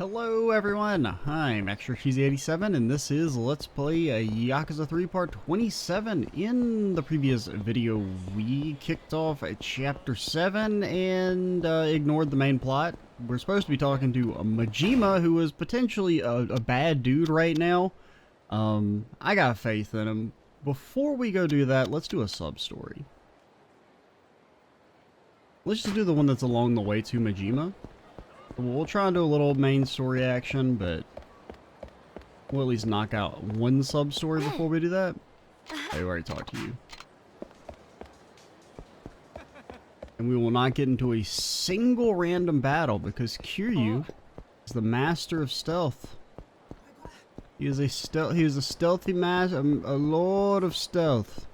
Hello everyone, I'm Extra Cheesy 87 and this is Let's Play a Yakuza 3 Part 27. In the previous video we kicked off at Chapter 7 and ignored the main plot. We're supposed to be talking to Majima, who is potentially a bad dude right now. I got faith in him. Before we go do that, let's do a sub-story. Let's just do the one that's along the way to Majima. We'll try and do a little main story action, but we'll at least knock out one sub-story before we do that. I already talked to you. And we will not get into a single random battle because Kiryu is the master of stealth. He is a stealthy master, a lord of stealth.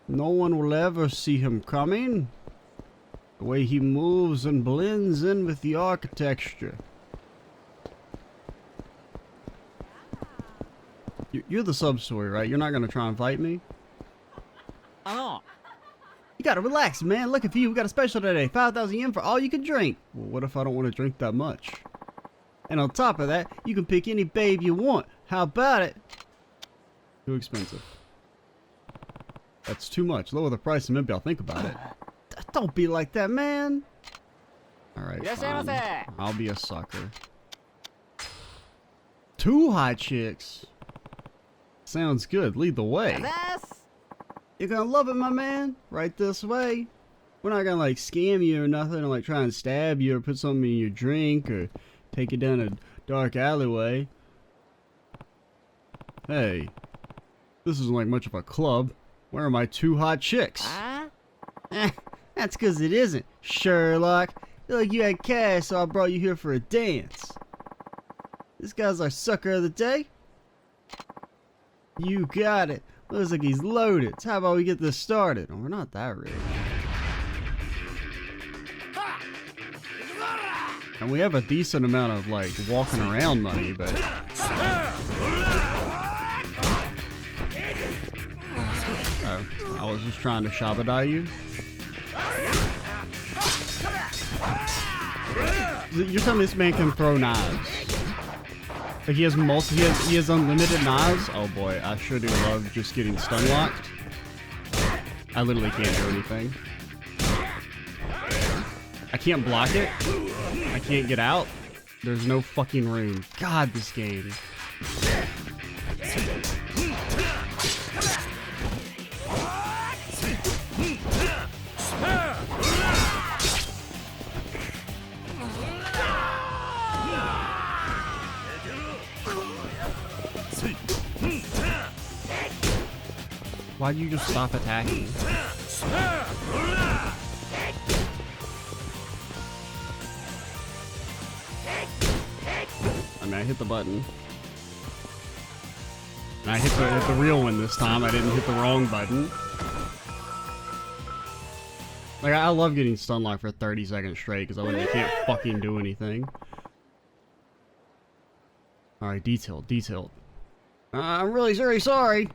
No one will ever see him coming. The way he moves and blends in with the architecture. You're the sub-story, right? You're not gonna try and fight me? Oh. You gotta relax, man. Look at you. We got a special today. 5,000 yen for all you can drink. Well, what if I don't want to drink that much? And on top of that, you can pick any babe you want. How about it? Too expensive. That's too much. Lower the price and maybe I'll think about it. Don't be like that, man. Alright, fine. I'll be a sucker. 2 hot chicks. Sounds good. Lead the way. You're gonna love it, my man. Right this way. We're not gonna like scam you or nothing, or like try and stab you or put something in your drink or take you down a dark alleyway. Hey, this isn't like much of a club. Where are my 2 hot chicks? That's because it isn't, Sherlock. Feel like you had cash, so I brought you here for a dance. This guy's our sucker of the day. You got it. Looks like he's loaded. So how about we get this started? Oh, we're not that rich. And we have a decent amount of, like, walking around money, but... Oh, I was just trying to shabadai you. You're telling me this man can throw knives? Like he has he has unlimited knives? Oh boy, I sure do love just getting stun locked. I literally can't do anything. I can't block it. I can't get out. There's no fucking room. God, this game. Why'd you just stop attacking? I mean, I hit the button. And I hit the real one this time. I didn't hit the wrong button. Like, I love getting stun locked for 30 seconds straight because I literally can't fucking do anything. Alright, detailed. I'm really very sorry.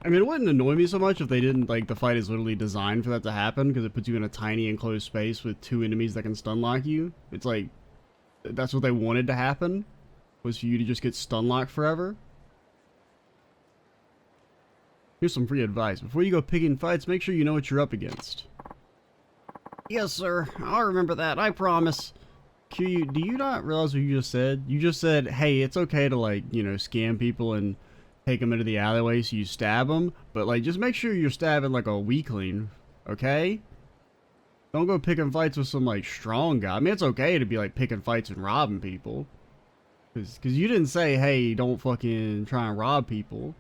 I mean, it wouldn't annoy me so much if they didn't, like, the fight is literally designed for that to happen, because it puts you in a tiny enclosed space with 2 enemies that can stun lock you. It's like, that's what they wanted to happen, was for you to just get stun locked forever. Here's some free advice. Before you go picking fights, make sure you know what you're up against. Yes, sir. I'll remember that. I promise. Kiryu, do you not realize what you just said? You just said, hey, it's okay to, like, you know, scam people and take them into the alleyway so you stab them, but like just make sure you're stabbing like a weakling, okay? Don't go picking fights with some like strong guy. I mean, it's okay to be like picking fights and robbing people, because you didn't say, hey, don't fucking try and rob people.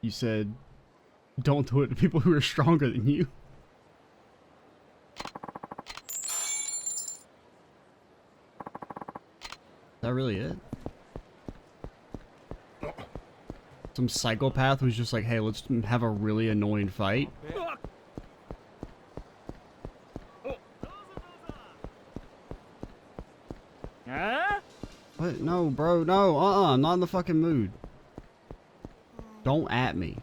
You said don't do it to people who are stronger than you. Is that really it? Some psychopath was just like, hey, let's have a really annoying fight. What? No, bro, no, I'm not in the fucking mood. Don't at me.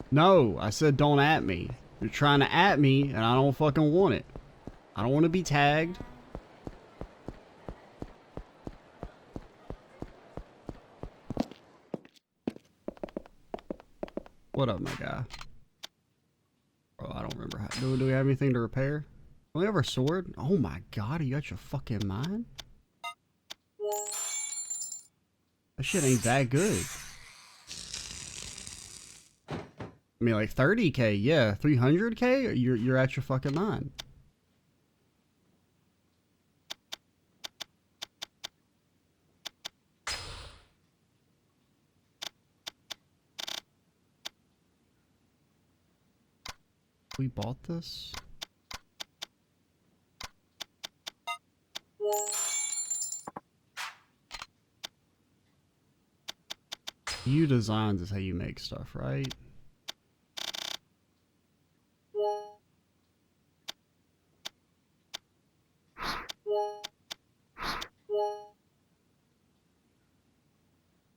No, I said don't at me. You're trying to at me, and I don't fucking want it. I don't want to be tagged. What up, my guy? Oh, I don't remember how. Do we have anything to repair? Do we have our sword? Oh my god, are you out your fucking mind? That shit ain't that good. I mean, like 30k, yeah. 300k? You're out your fucking mind. We bought this? You designs is how you make stuff, right?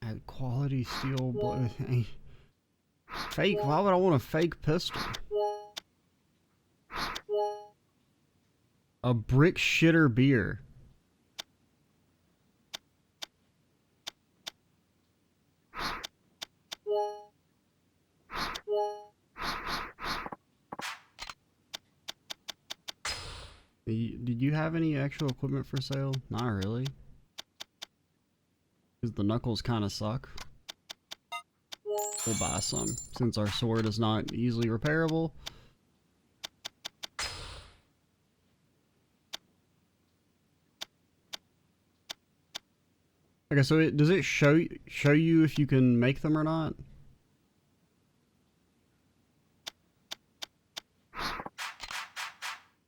Add quality steel blade. Fake? Why would I want a fake pistol? A brick shitter beer. Did you have any actual equipment for sale? Not really. Because the knuckles kind of suck. We'll buy some, since our sword is not easily repairable. Okay, so does it show you if you can make them or not?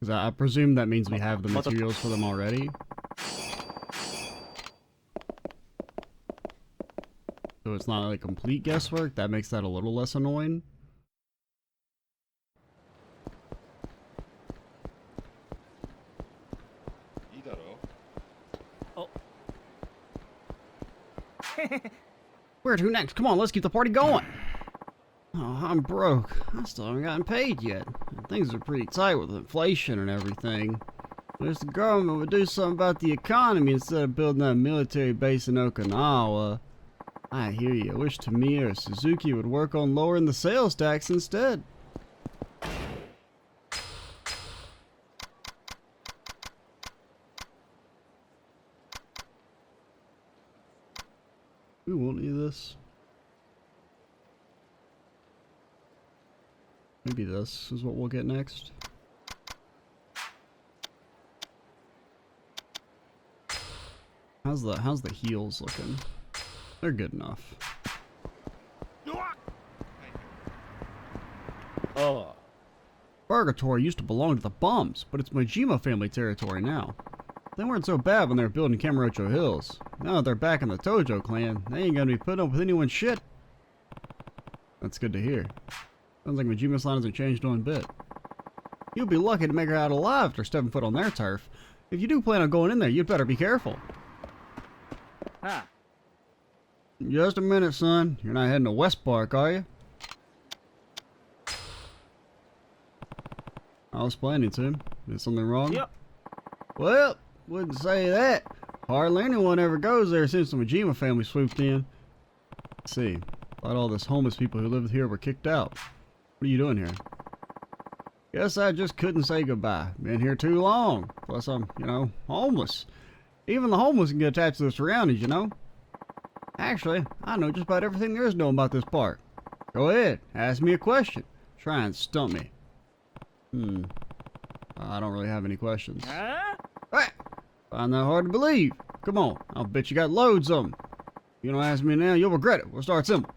Because I presume that means we have the materials for them already. So it's not like complete guesswork. That makes that a little less annoying. Oh. Where to next? Come on, let's keep the party going. Oh, I'm broke. I still haven't gotten paid yet. Things are pretty tight with inflation and everything. Wish the government would do something about the economy instead of building that military base in Okinawa. I hear you. I wish Tamiya or Suzuki would work on lowering the sales tax instead. We won't need this. Maybe this is what we'll get next. How's the heels looking? They're good enough. Oh. Purgatory used to belong to the Bums, but it's Majima family territory now. They weren't so bad when they were building Kamurocho Hills. Now that they're back in the Tojo clan, they ain't gonna be putting up with anyone's shit. That's good to hear. Sounds like Majima's line hasn't changed one bit. You'll be lucky to make her out alive after stepping foot on their turf. If you do plan on going in there, you'd better be careful. Huh. Just a minute, son. You're not heading to West Park, are you? I was planning to. Is something wrong? Yep. Well, wouldn't say that. Hardly anyone ever goes there since the Majima family swooped in. Let's see. Thought all those homeless people who lived here were kicked out. What are you doing here? Guess I just couldn't say goodbye. Been here too long. Plus I'm, homeless. Even the homeless can get attached to the surroundings, you know? Actually, I know just about everything there is to know about this park. Go ahead, ask me a question. Try and stump me. I don't really have any questions. Huh? Hey, find that hard to believe. Come on, I'll bet you got loads of them. You don't ask me now, you'll regret it. We'll start simple.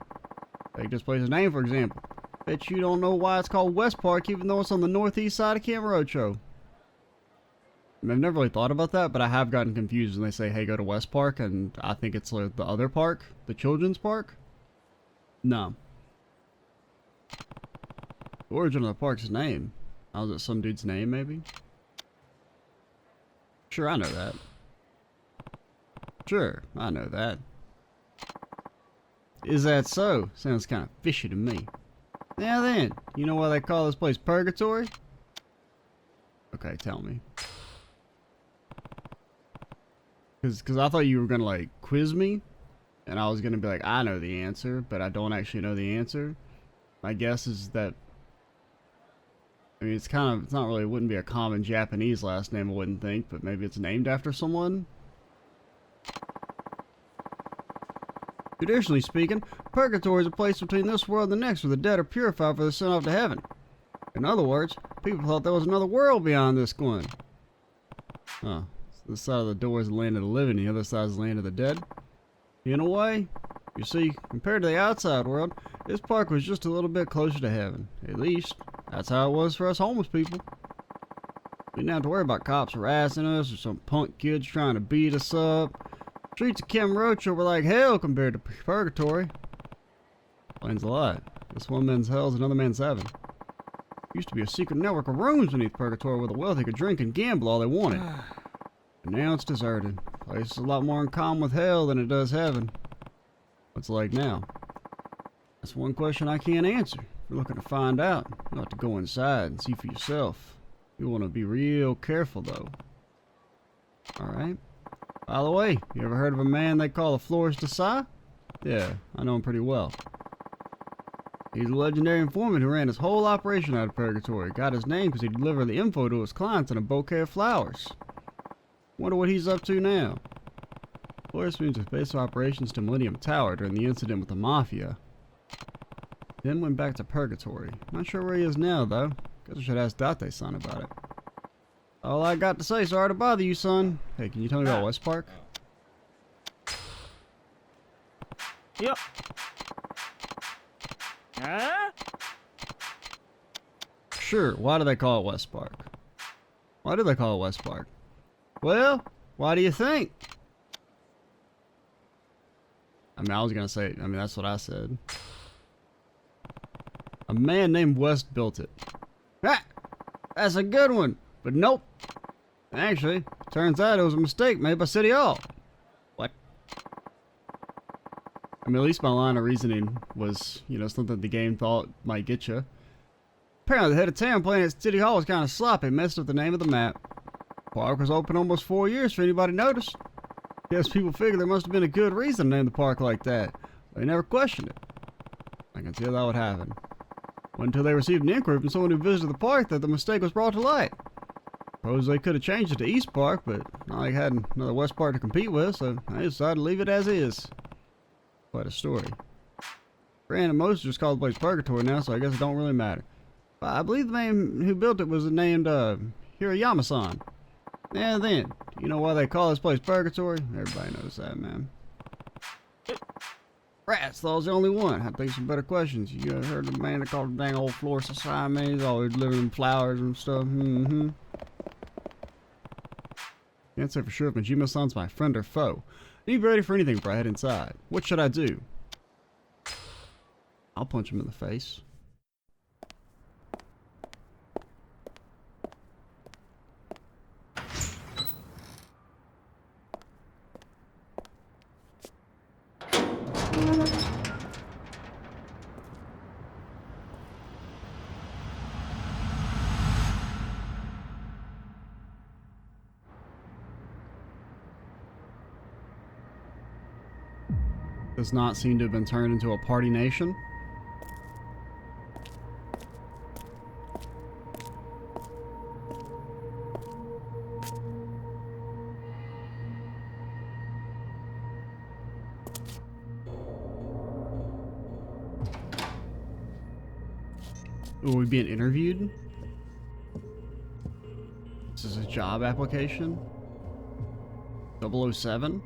Take this place's name, for example. Bet you don't know why it's called West Park, even though it's on the northeast side of Kamurocho. I've never really thought about that, but I have gotten confused when they say, hey, go to West Park, and I think it's like the other park, the children's park. No. The origin of the park's name. Was it some dude's name, maybe? Sure, I know that. Sure, I know that. Is that so? Sounds kind of fishy to me. Now then, you know why they call this place Purgatory? Okay, tell me. Because I thought you were going to, like, quiz me. And I was going to be like, I know the answer, but I don't actually know the answer. My guess is that, I mean, it's not really, it wouldn't be a common Japanese last name, I wouldn't think, but maybe it's named after someone? Traditionally speaking, purgatory is a place between this world and the next where the dead are purified for the sent off to heaven. In other words, people thought there was another world beyond this one. Huh. So this side of the door is the land of the living, the other side is the land of the dead. In a way, you see, compared to the outside world, this park was just a little bit closer to heaven. At least, that's how it was for us homeless people. We didn't have to worry about cops harassing us or some punk kids trying to beat us up. Streets of Kamurocho were like hell compared to purgatory. Explains a lot. This one man's hell is another man's heaven. Used to be a secret network of rooms beneath purgatory where the wealthy could drink and gamble all they wanted. But now it's deserted. Place is a lot more in common with hell than it does heaven. What's it like now? That's one question I can't answer. If you're looking to find out, you'll have to go inside and see for yourself. You want to be real careful though. Alright. By the way, you ever heard of a man they call the Florist Desai? Yeah, I know him pretty well. He's a legendary informant who ran his whole operation out of purgatory. Got his name because he delivered the info to his clients in a bouquet of flowers. Wonder what he's up to now. Florist moved his base of operations to Millennium Tower during the incident with the Mafia. Then went back to purgatory. Not sure where he is now, though. Guess I should ask Date-san about it. All I got to say, sorry to bother you, son. Hey, can you tell me about West Park? Yep. Huh? Sure, why do they call it West Park? Why do they call it West Park? Well, why do you think? I mean, I was gonna say, that's what I said. A man named West built it. Ah! That's a good one, but nope. Actually, turns out it was a mistake made by City Hall. What? I mean, at least my line of reasoning was, something the game thought might get you. Apparently, the head of town playing at City Hall was kind of sloppy, messed up the name of the map. Park was open almost 4 years for anybody noticed. Guess people figured there must have been a good reason to name the park like that. They never questioned it. I can tell that would happen. Wasn't until they received an inquiry from someone who visited the park that the mistake was brought to light. Suppose they could have changed it to East Park, but not like had another West Park to compete with, so I decided to leave it as is. Quite a story. Granted, most just call the place Purgatory now, so I guess it don't really matter. But I believe the man who built it was named Hirayama-san. Yeah, then, do you know why they call this place Purgatory? Everybody knows that, man. Rats, that was the only one. I had to think of some better questions. You ever heard of the man that called the dang old Florist Desai, man? He's always delivering them flowers and stuff. Can't say for sure if Majima-san's my friend or foe. I need to be ready for anything before I head inside. What should I do? I'll punch him in the face. Does not seem to have been turned into a party nation. Are we being interviewed? This is a job application? 007?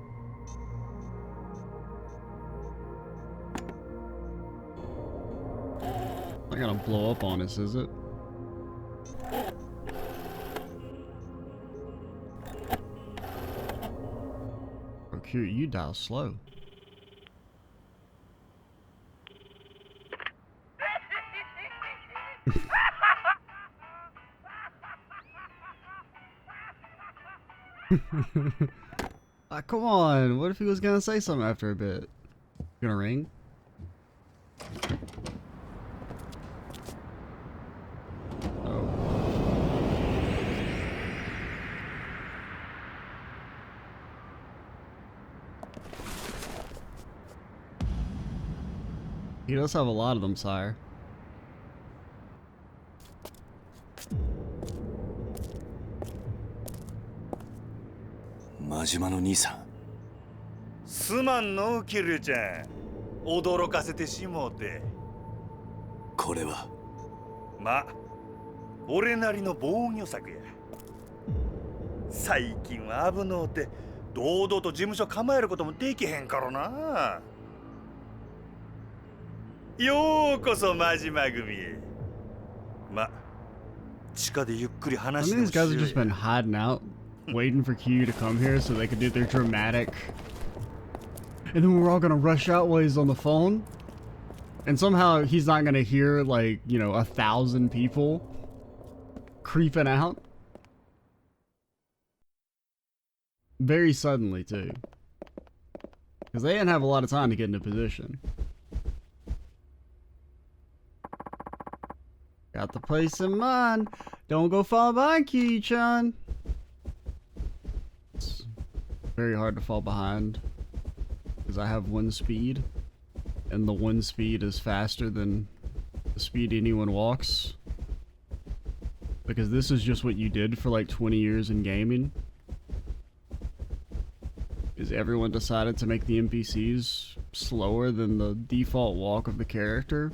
Not gonna blow up on us, is it? Oh, Kiryu, you dial slow. Come on. What if he was gonna say something after a bit? Gonna ring? Oh. He does have a lot of them, sire. 真島の兄さん。すまんのキリュウちゃん、驚かせてしもうて。これはま、俺なりの防御策や。最近は危のうて堂々と事務所構えることもできへんからな。ようこそ真島組へ。ま、地下でゆっくり I 話 mean, して these も guys have し just been hiding out, waiting for Kiryu to come here so they could do their dramatic. And then we're all gonna rush out while he's on the phone. And somehow he's not gonna hear, like, you know, 1,000 people creeping out. Very suddenly, too. Because they didn't have a lot of time to get into position. Got the place in mind. Don't go fall behind, Kiryu-chan. It's very hard to fall behind. Because I have wind speed. And the wind speed is faster than the speed anyone walks. Because this is just what you did for like 20 years in gaming. Is everyone decided to make the NPCs slower than the default walk of the character.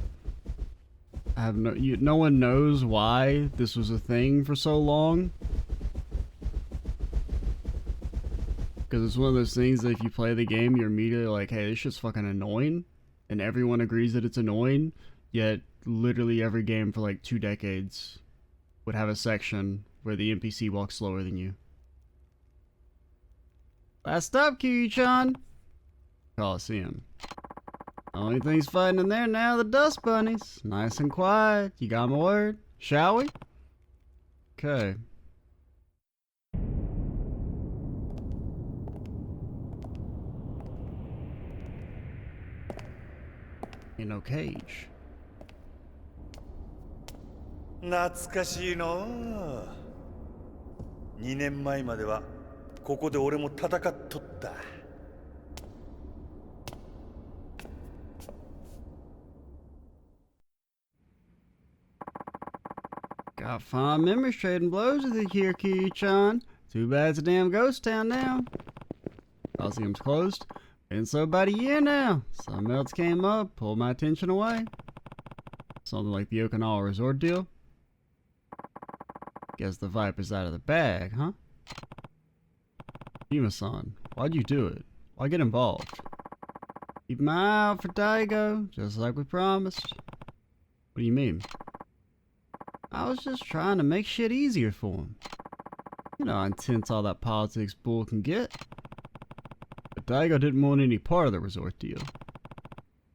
I have no one knows why this was a thing for so long. Because it's one of those things that if you play the game, you're immediately like, hey, this shit's fucking annoying. And everyone agrees that it's annoying. Yet, literally every game for like 2 decades would have a section where the NPC walks slower than you. Last stop, Kiryu-chan! Coliseum. Only things fighting in there now are the dust bunnies. Nice and quiet. You got my word? Shall we? Okay. Ain't no cage. 懐かしいの。2年前まではここで俺も戦っとった。Got fond memories trading blows with you here, Kiryu-chan. Too bad it's a damn ghost town now. Coliseum's closed. Been so about a year now. Something else came up, pulled my attention away. Something like the Okinawa resort deal. Guess the Viper's out of the bag, huh? Majima-san, why'd you do it? Why get involved? Keep my eye out for Daigo, just like we promised. What do you mean? I was just trying to make shit easier for him. You know how intense all that politics bull can get. But Daigo didn't want any part of the resort deal.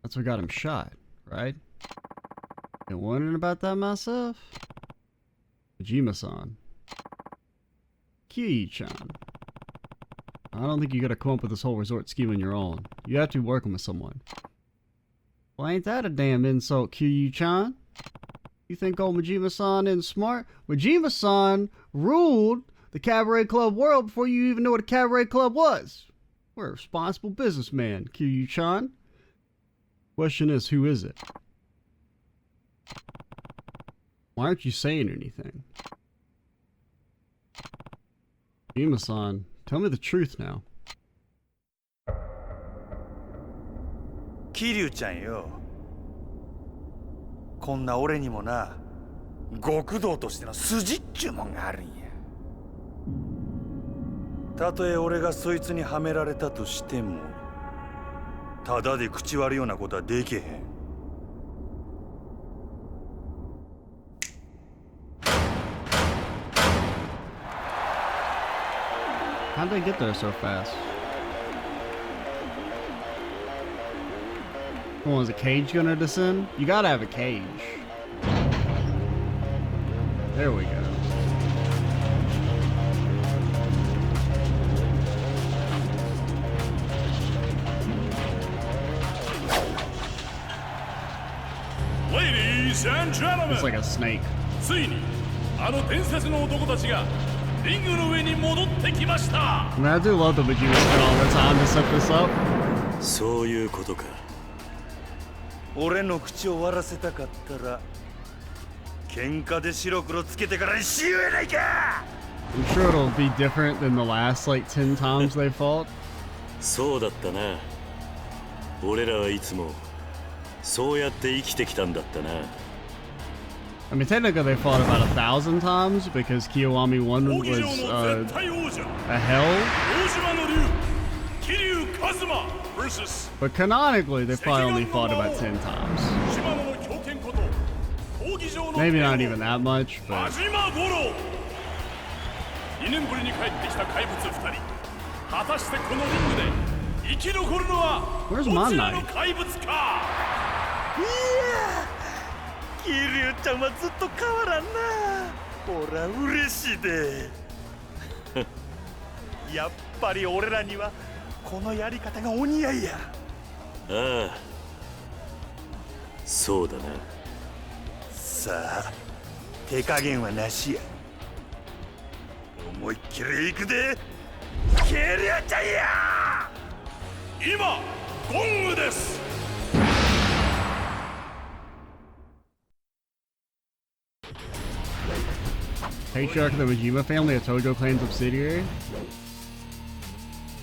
That's what got him shot, right? Been wondering about that myself. Majima-san. Kiryu-chan. I don't think you gotta come up with this whole resort scheme on your own. You have to be working with someone. Well, ain't that a damn insult, Kiryu-chan? You think old Majima-san isn't smart? Majima-san ruled the cabaret club world before you even knew what a cabaret club was. We're a responsible businessman, Kiryu-chan. Question is, who is it? Why aren't you saying anything? Majima-san, tell me the truth now. 桐生ちゃんよ。こんな俺にもな、極道としての筋っちゅうもんがあるんや。たとえ俺がそいつにはめられたとしても、ただで口割るようなことはできへん。How'd they get there so fast? Oh, is a cage gonna descend? You gotta have a cage. There we go. Ladies and gentlemen, It's like a snake. ついにあの伝説の男たちがリングの上に戻ってきました。 I mean, I do love that Majima spent all their time to set this up. そういうことか。俺の口を割らせたかったら、喧嘩で白黒つけてからにしようやないか。I'm sure it'll be different than the last like 10 times they fought. そうだったな。俺らはいつもそうやって生きてきたんだったな。I mean, technically they fought about 1,000 times because Kiyoami 1 was 絶対王者 a hell. 大島の竜桐生一馬 vs But canonically, they probably only fought about 10 times. 島野の強肩こと闘技場の Maybe not even that much, but 真島五郎2年ぶりに帰ってきた怪物2人果たしてこのリングで生き残るのは Where's どちら Manai? の怪物か桐生ちゃんはずっと変わらんな。ほら嬉しいで。やっぱり俺らにはこのやり方がお似合いや。ああ、そうだな。さあ、手加減はなしや。思いっきりいくで。桐生ちゃんや。今ゴングです。 Patriarch of the Majima family, a Tojo clan subsidiary.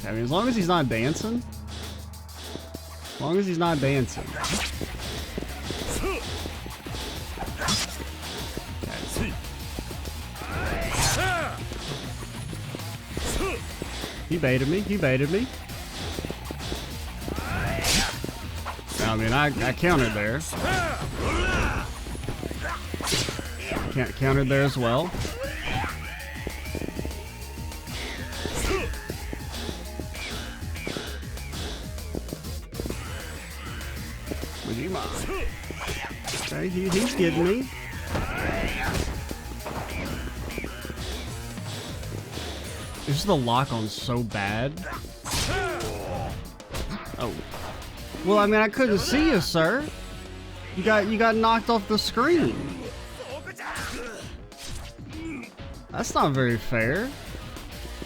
I mean, as long as he's not dancing. As long as he's not dancing. He baited me. He baited me. I mean, I countered there. Countered there as well. Majima. Okay, he's getting me. Is the lock on so bad? Oh. Well, I mean, I couldn't see you, sir. You got knocked off the screen. That's not very fair.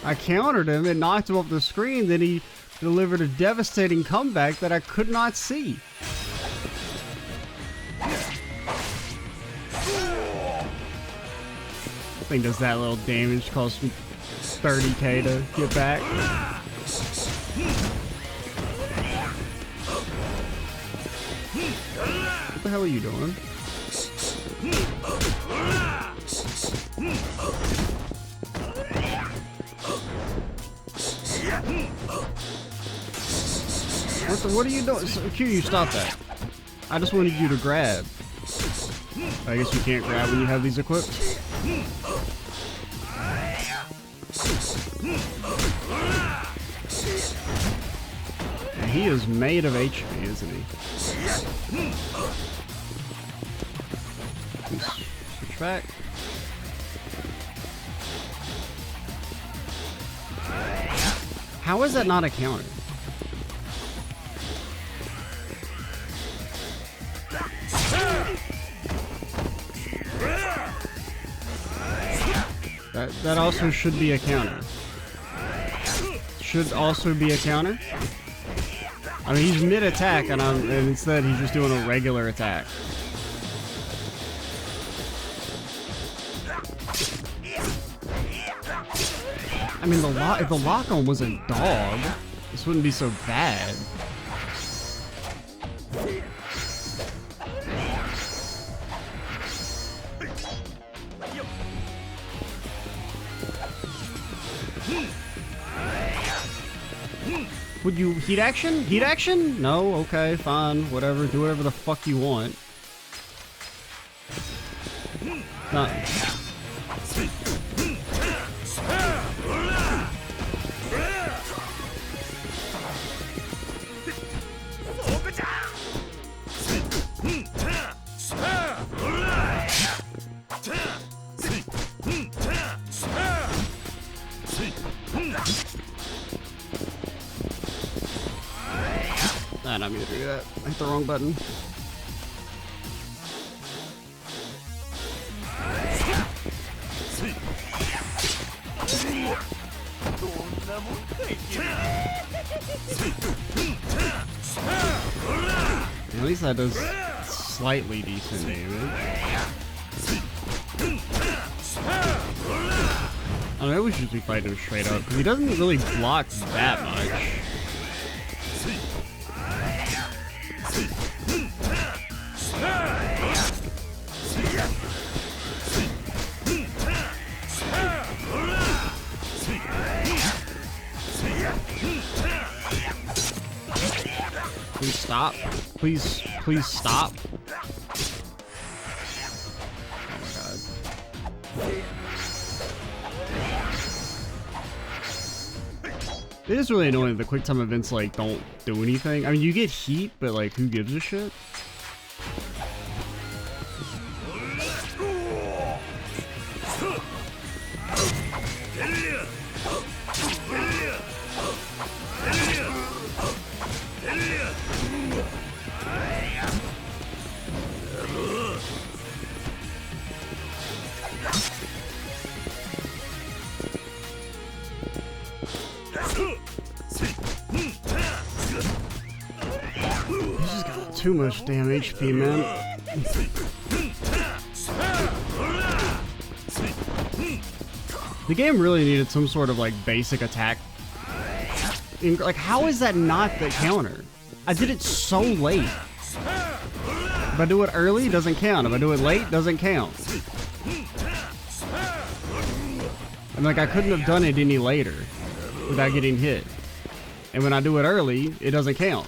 I countered him and knocked him off the screen, then he delivered a devastating comeback that I could not see. I think does that little damage cost me 30k to get back. What the hell are you doing? What are you doing? Kiryu, stop that. I just wanted you to grab. I guess you can't grab when you have these equipped. And he is made of HP, isn't he? Switch back. How is that not a counter? That also should be a counter. Should also be a counter. I mean, he's mid-attack, and instead he's just doing a regular attack. I mean, if the lock-on was a dog, this wouldn't be so bad. Would you heat action? Heat action? No? Okay, fine. Whatever. Do whatever the fuck you want. Not. Nah, not me to do that. I hit the wrong button. At least that does slightly decent damage. I know we should be fighting him straight up, because he doesn't really block that much. Please stop. Please stop. Oh my god. It is really annoying that the quick time events like don't do anything. I mean, you get heat, but like who gives a shit? Too much damn HP, man. The game really needed some sort of like basic attack. Like, how is that not the counter? I did it so late. If I do it early, it doesn't count. If I do it late, it doesn't count. And like, I couldn't have done it any later without getting hit. And when I do it early, it doesn't count.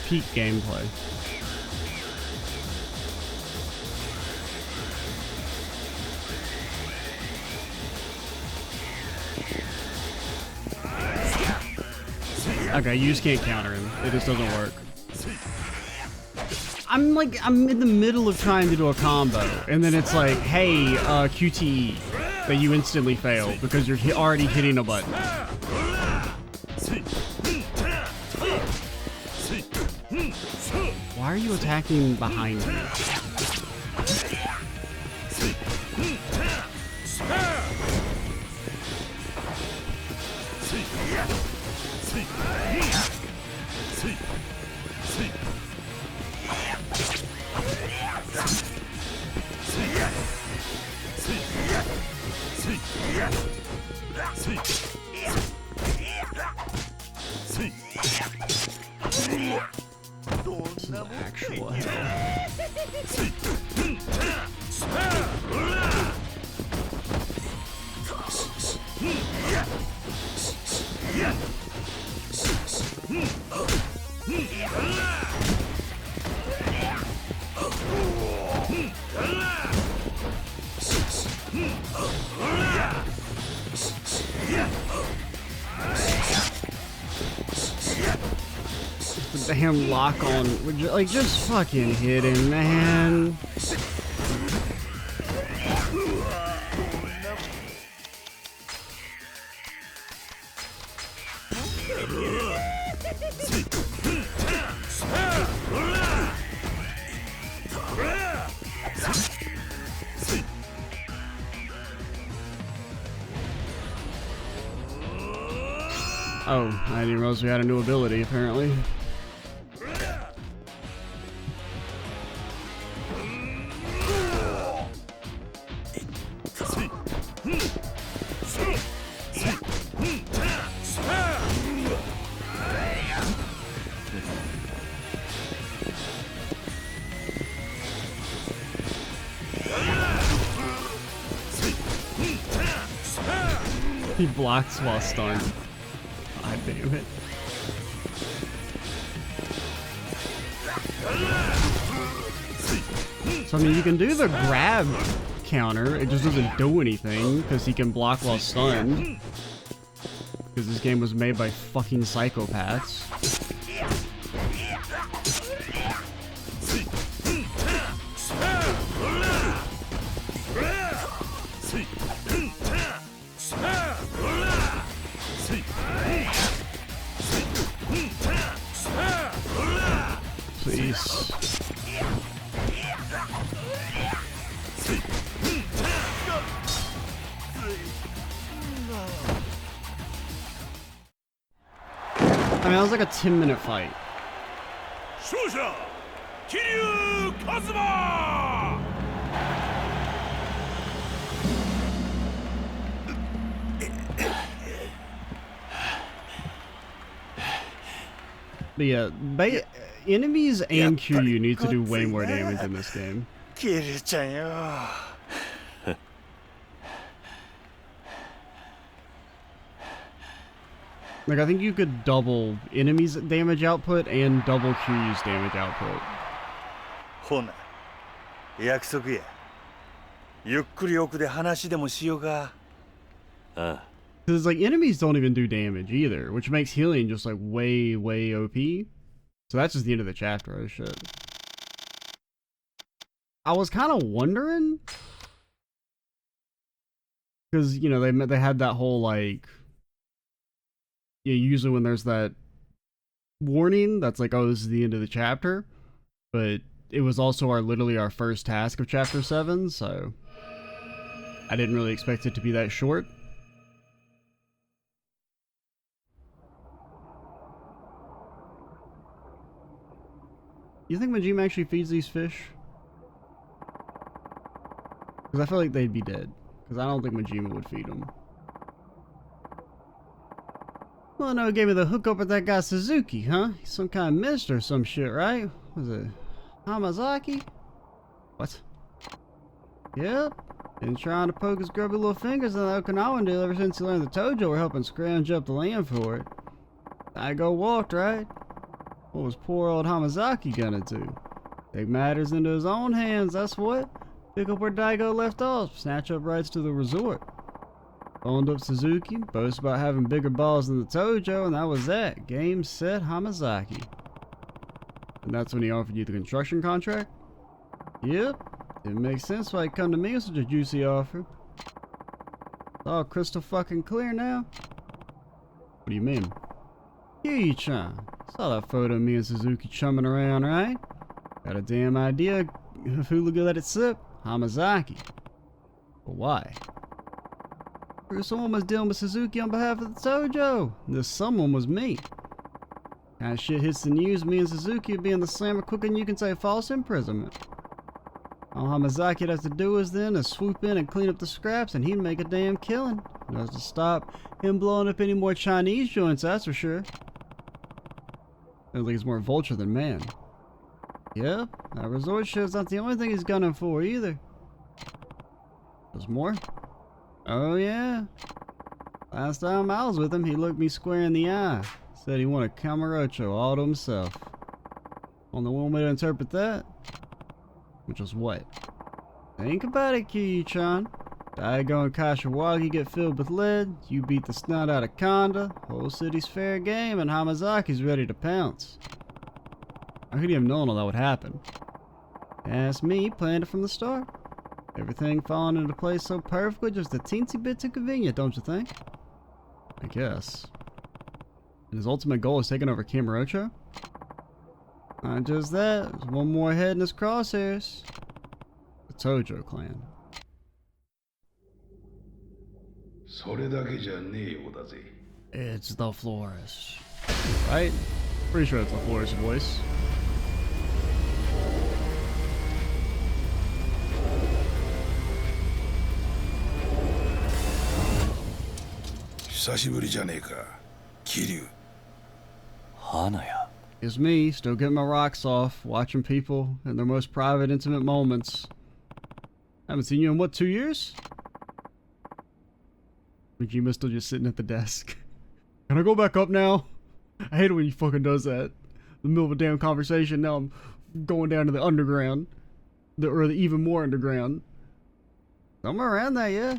Peak gameplay. Okay, you just can't counter him. It just doesn't work. I'm in the middle of trying to do a combo, and then it's like, hey, QTE, that you instantly fail because you're already hitting a button. Why are you attacking behind me? This is actual hell. The damn lock on, would you, like, just fucking hit him, man. Oh, I didn't realize we had a new ability, apparently. He blocks while stunned. God damn it. So I mean, you can do the grab counter, it just doesn't do anything because he can block while stunned. Because this game was made by fucking psychopaths. Please. I mean, that was like a 10-minute fight. 勝者桐生一馬 But yeah, enemies and Kiryu need to do way more damage in this game. キリュウちゃんよ。 Like, I think you could double enemies' damage output and double Kiryu's damage output. ほな、約束や。ゆっくり奥で話でもしようか。ああ Because, like, enemies don't even do damage either, which makes healing just, like, way, way OP. So that's just the end of the chapter. Oh, shit. I was kind of wondering, because, you know, they had that whole, like, yeah, usually when there's that warning, that's like, oh, this is the end of the chapter. But it was also literally our first task of chapter 7, so I didn't really expect it to be that short. You think Majima actually feeds these fish? Because I feel like they'd be dead. Because I don't think Majima would feed them. Well, no, it gave me the hookup with that guy Suzuki, huh? He's some kind of minister or some shit, right? Was it Hamazaki? What? Yep. Been trying to poke his grubby little fingers in the Okinawan deal ever since he learned the Tojo were helping scrounge up the land for it. Daigo walked, right? What was poor old Hamazaki gonna do? Take matters into his own hands, that's what. Pick up where Daigo left off, snatch up rights to the resort. Phoned up Suzuki, boasted about having bigger balls than the Tojo, and that was that. Game, set, Hamazaki. And that's when he offered you the construction contract? Yep. Didn't make sense why he'd come to me with such a juicy offer. It's all crystal fucking clear now. What do you mean? Kiryu-chan. Saw that photo of me and Suzuki chumming around, right? Got a damn idea of who would let it slip? Hamazaki. But why? Someone was dealing with Suzuki on behalf of the Tojo. This someone was me. Kind of shit hits the news, me and Suzuki being the slammer cooking you can say false imprisonment. All Hamazaki has to do is swoop in and clean up the scraps and he'd make a damn killing. That's to stop him blowing up any more Chinese joints, that's for sure. Sounds like he's more vulture than man. Yep, that resort shit's not the only thing he's gunning for either. There's more? Oh yeah. Last time I was with him, he looked me square in the eye. Said he wanted Kamurocho all to himself. Only one way to interpret that. Which was what? Think about it, Kiryu-chan. Daigo and Kashiwagi get filled with lead, you beat the snot out of Kanda, whole city's fair game, and Hamazaki's ready to pounce. How could he have known all that would happen? Ask me, planned it from the start. Everything falling into place so perfectly, just a teensy bit too convenient, don't you think? I guess. And his ultimate goal is taking over Kamurocho? Not just that, there's one more head in his crosshairs. The Tojo clan. それだけじゃねえようだぜ。 It's the florist. Right? Pretty sure it's the florist's voice. 久しぶりじゃねえか、桐生。花屋 It's me, still getting my rocks off, watching people in their most private, intimate moments. I haven't seen you in what, 2 years? Majima's still just sitting at the desk. Can I go back up now? I hate it when he fucking does that. In the middle of a damn conversation, now I'm going down to the underground. Or the even more underground. Somewhere around there, yeah.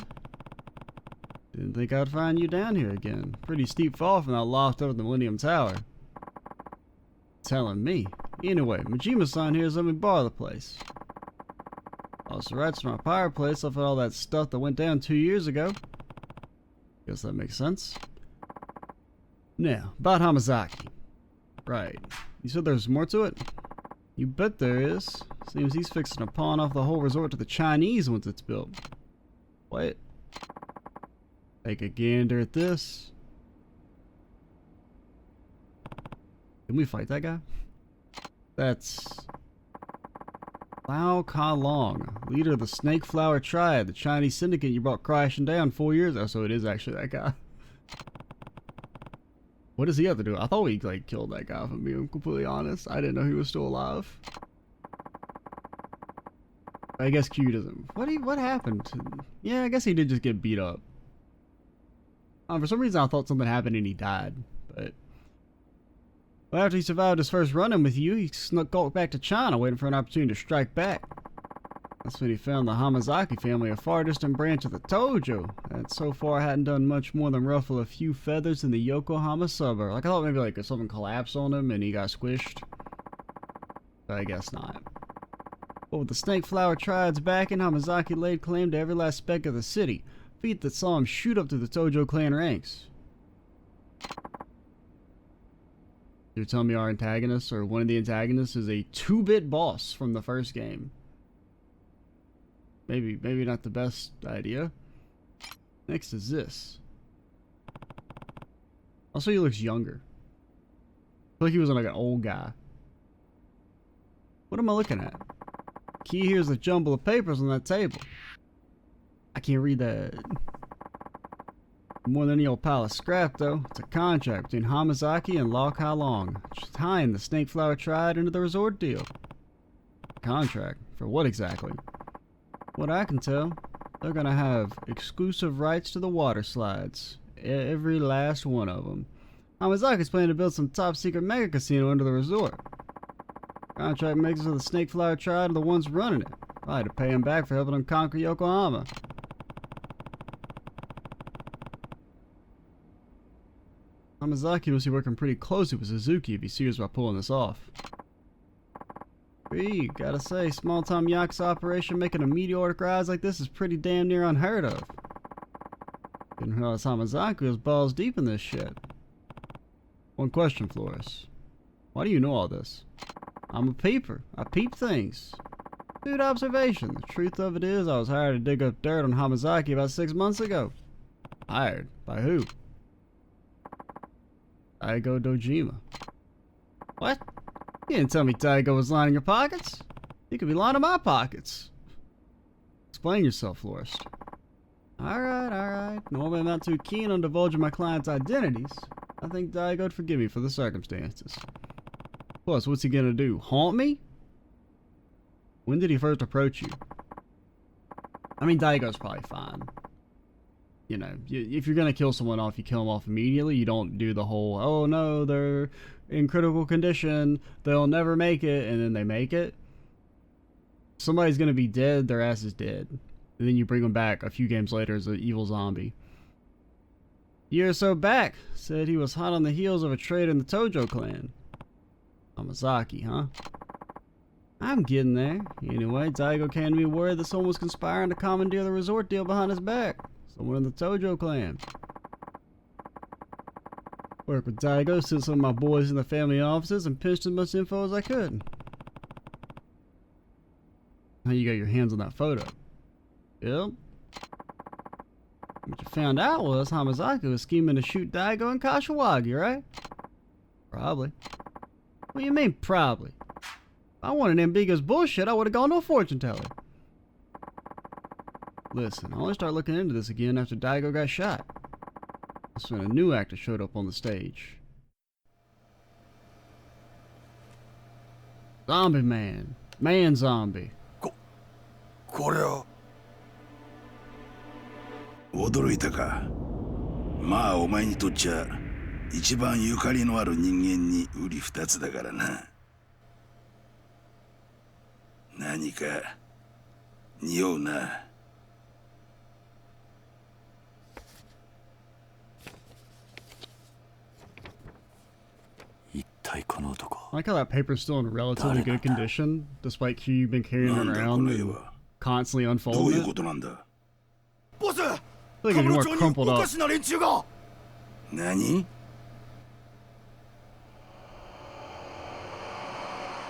Didn't think I'd find you down here again. Pretty steep fall from that loft over the Millennium Tower. Telling me. Anyway, Majima-san here has let me borrow the place. Also, right to my fireplace, I put all that stuff that went down 2 years ago. Guess that makes sense. Now, about Hamazaki. Right. You said there's more to it? You bet there is. Seems he's fixing to pawn off the whole resort to the Chinese once it's built. What? Take a gander at this. Didn't we fight that guy? That's Lao Ka Long, leader of the Snake Flower Triad, the Chinese syndicate you brought crashing down 4 years ago. So it is actually that guy. What does he have to do? I thought we like killed that guy, if I'm being completely honest. I didn't know he was still alive. I guess Q doesn't. What happened? Yeah, I guess he did just get beat up. For some reason I thought something happened and he died, but well, after he survived his first run-in with you, he snuck back to China, waiting for an opportunity to strike back. That's when he found the Hamazaki family, a far distant branch of the Tojo, that so far hadn't done much more than ruffle a few feathers in the Yokohama suburb. Like, I thought maybe like something collapsed on him and he got squished, but I guess not. But with the Snake Flower Triad's backing, Hamazaki laid claim to every last speck of the city, feat that saw him shoot up through the Tojo clan ranks. You're telling me our antagonist, or one of the antagonists, is a 2-bit boss from the first game. Maybe not the best idea. Next is this. Also, he looks younger. I feel like he was like an old guy. What am I looking at? Key here is a jumble of papers on that table. I can't read that. More than any old pile of scrap, though. It's a contract between Hamazaki and Lao Ka Long, tying the Snake Flower Triad into the resort deal. Contract? For what exactly? What I can tell, they're gonna have exclusive rights to the water slides. Every last one of them. Hamazaki's planning to build some top-secret mega casino under the resort. Contract makers of the Snake Flower Triad are the ones running it. I had to pay him back for helping them conquer Yokohama. Hamazaki must be working pretty closely with Suzuki if he's serious about pulling this off. Gee, gotta say, small-time Yakuza operation making a meteoric rise like this is pretty damn near unheard of. Didn't realize Hamazaki was balls deep in this shit. One question, Flores. Why do you know all this? I'm a peeper. I peep things. Dude, observation. The truth of it is, I was hired to dig up dirt on Hamazaki about 6 months ago. Hired? By who? Daigo Dojima. What? You didn't tell me Daigo was lining your pockets. He could be lining my pockets. Explain yourself, Florist. Alright. Normally I'm not too keen on divulging my clients' identities. I think Daigo'd forgive me for the circumstances. Plus, what's he gonna do? Haunt me? When did he first approach you? I mean, Daigo's probably fine. You know, if you're gonna kill someone off, you kill them off immediately. You don't do the whole, oh no, they're in critical condition, they'll never make it, and then they make it. Somebody's gonna be dead, their ass is dead. And then you bring them back a few games later as an evil zombie. A year or so back, said he was hot on the heels of a trade in the Tojo clan. Hamazaki, huh? I'm getting there. Anyway, Daigo came to me worried that someone was conspiring to commandeer the resort deal behind his back. Someone in the Tojo clan. Worked with Daigo, sent some of my boys in the family offices, and pinched as much info as I could. How you got your hands on that photo? Yep. What you found out was Hamazaki was scheming to shoot Daigo and Kashiwagi, right? Probably. What do you mean, probably? If I wanted ambiguous bullshit, I would have gone to a fortune teller. Listen, I only started looking into this again after Daigo got shot. That's when a new actor showed up on the stage. Zombie Man. Man Zombie. これは驚いたか。まあお前にとっちゃ一番ゆかりのある人間に瓜二つだからな。何か匂うな。I like how that paper's still in relatively good condition, despite Kiryu been carrying it around and constantly unfolding it. I feel like it's more crumpled up. Nani?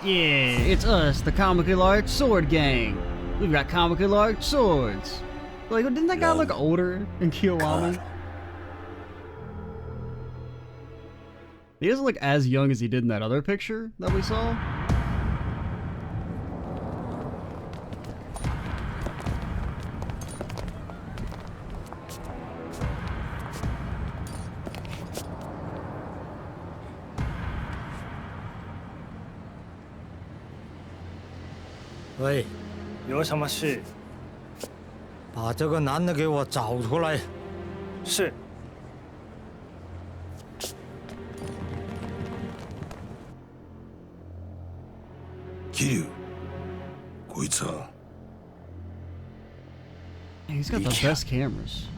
Yeah, it's us, the comically large sword gang. We've got comically large swords. Like, didn't that guy look older in Kiwami? He doesn't look as young as he did in that other picture that we saw. Hey, 有什么事？把这个男的给我找出来。是。Kiryu、こいつは He's got the best cameras.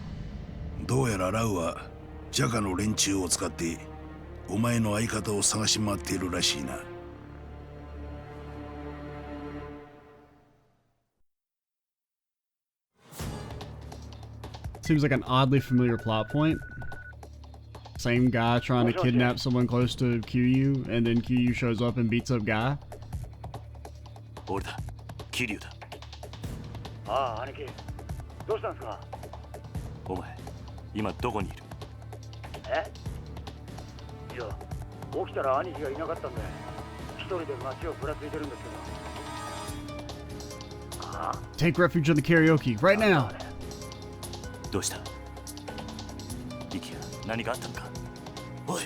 どうやらラウはジャカの連中を使ってお前の相方を探し回っているらしいな。Seems like an oddly familiar plot point. Same guy trying to kidnap someone close to Kiryu, and then Kiryu shows up and beats up guy. 俺だ、桐生だ。ああ、兄貴。どうしたんですか？お前、今どこにいる？え？いや、起きたら兄貴がいなかったんで、一人で街をぶらついてるんですけど。ああ。Take refuge in the karaoke right now. どうした？リキヤ、何かあったのか？おい。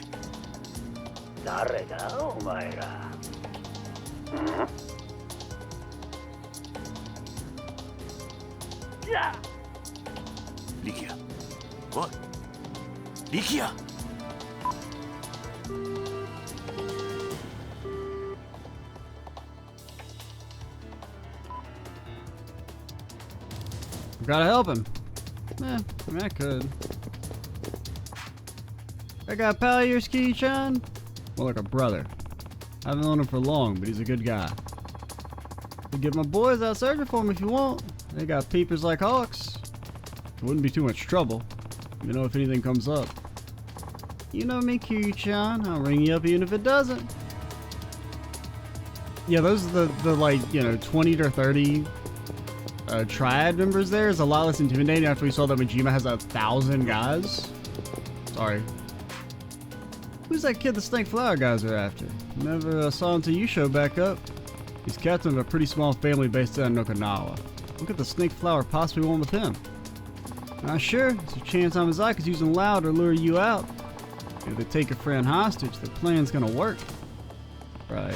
誰だお前ら。リキヤ、おい、リキヤ。Gotta help him. I mean, I could. I got a pal of yours, Kiryu-chan? More like a brother. I haven't known him for long, but he's a good guy. You get my boys out searching for him if you want. They got peepers like hawks. It wouldn't be too much trouble. You know if anything comes up. You know me, Kiryu-chan. I'll ring you up even if it doesn't. Yeah, those are the like, you know, 20 to 30 triad members there is a lot less intimidating after we saw that Majima has 1,000 guys. Sorry. Who's that kid the Snake Flower guys are after? Never saw him until you showed back up. He's captain of a pretty small family based out in Okinawa. What could the Snake Flower possibly want with him? Not sure. There's a chance Amazaka's using Loud to lure you out. If they take a friend hostage, the plan's gonna work. Right.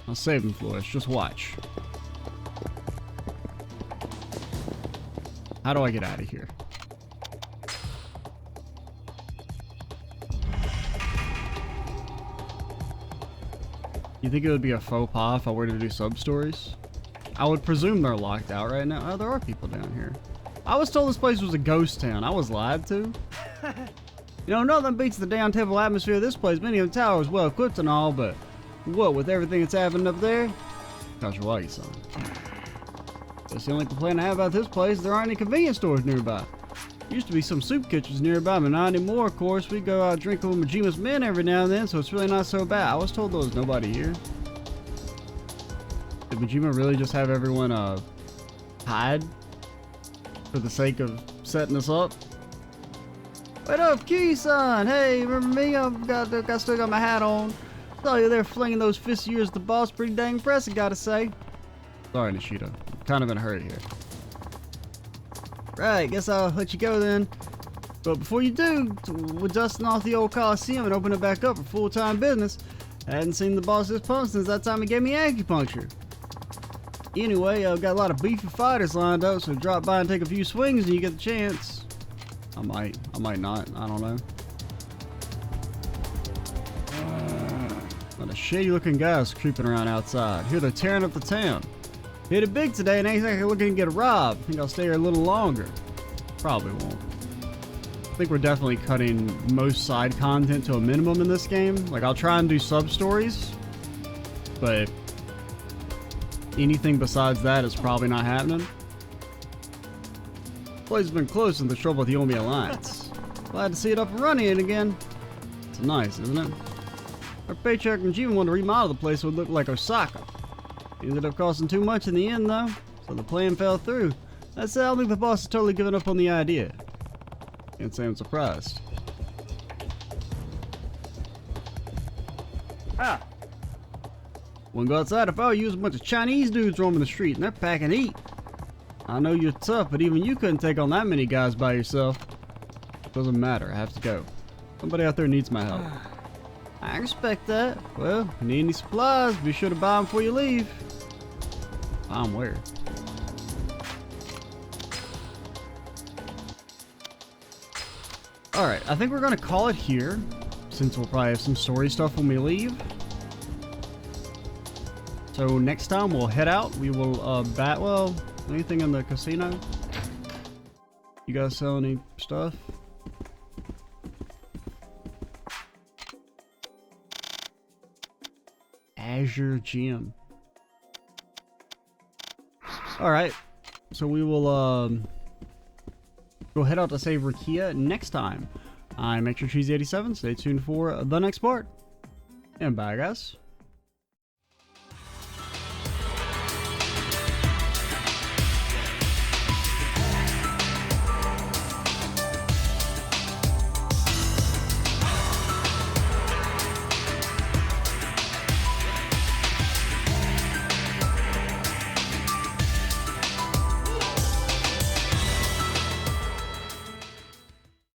I'll save him, Flores. Just watch. How do I get out of here? You think it would be a faux pas if I were to do sub-stories? I would presume they're locked out right now. Oh, there are people down here. I was told this place was a ghost town. I was lied to. You know, nothing beats the down-tempo atmosphere of this place. Many of the towers well equipped and all, but what with everything that's happening up there? Kashiwagi-san. That's the only complaint I have about this place. There aren't any convenience stores nearby. Used to be some soup kitchens nearby, but not anymore, of course. We go out drinking with Majima's men every now and then, so it's really not so bad. I was told there was nobody here. Did Majima really just have everyone hide for the sake of setting us up? Wait up, Kiryu-san! Hey, remember me? I still got my hat on. Saw you there flinging those fists of yours at the boss. Pretty dang impressive, gotta say. Sorry, Nishida. Kind of in a hurry here. Right, guess I'll let you go then. But before you do, we're dusting off the old Coliseum and open it back up for full-time business. I hadn't seen the boss this pump since that time he gave me acupuncture. Anyway, I've got a lot of beefy fighters lined up, so drop by and take a few swings when you get the chance. I might not, I don't know. What a shady-looking guys creeping around outside. Here they're tearing up the town. Hit it big today and ain't exactly looking to get robbed. Think I'll stay here a little longer. Probably won't. I think we're definitely cutting most side content to a minimum in this game. Like, I'll try and do sub-stories, but anything besides that is probably not happening. The place has been closed since the trouble with the Omi Alliance. Glad to see it up and running again. It's nice, isn't it? Our paycheck Majima wanted to remodel the place so it would look like Osaka. It ended up costing too much in the end, though, so the plan fell through. That said, I don't think the boss has totally given up on the idea. Can't say I'm surprised. Wouldn't go outside if I were you. Was a bunch of Chinese dudes roaming the street, and they're packing heat. I know you're tough, but even you couldn't take on that many guys by yourself. Doesn't matter, I have to go. Somebody out there needs my help. I respect that. Well, if you need any supplies, be sure to buy them before you leave. I'm where? Alright, I think we're gonna call it here, since we'll probably have some story stuff when we leave. So next time we'll head out. We will well, anything in the casino? You guys sell any stuff? Azure Gym. Alright, so we will go head out to save Rakia next time. I'm Extra Cheesy 87. Stay tuned for the next part. And bye, guys.